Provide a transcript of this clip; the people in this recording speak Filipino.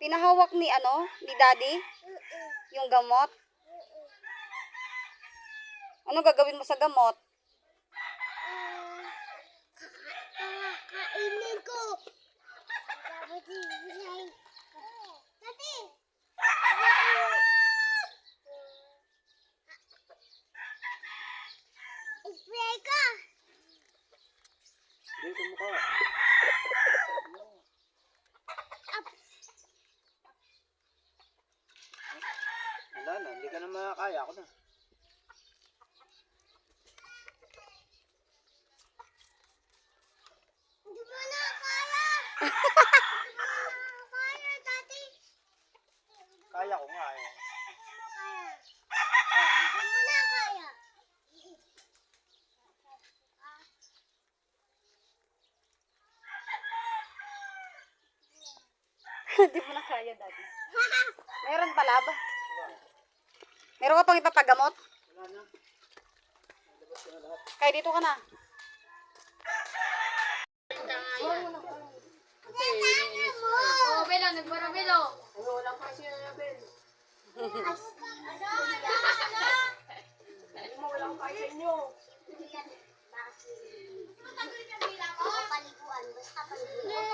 Pinahawak ni ni daddy? Yung gamot? Ano gagawin mo sa gamot? Kainin ko. Dati. Spray ka. Dito mo ka. Wala na, hindi ka na makakaya. Ako na. Hindi mo na kaya. Kaya, dati. Kaya ko nga eh. Kaya. Hindi mo na kaya. Hindi mo na kaya, daddy. Meron pala ba? Meron ka pang ipapagamot? Wala na. Nalabas ko na lahat. Kaya dito ka na. Oh, Belo, nagbara Belo. Wala pa siya na Ben. Wala pa sa inyo. Paliguan, basta paliguan.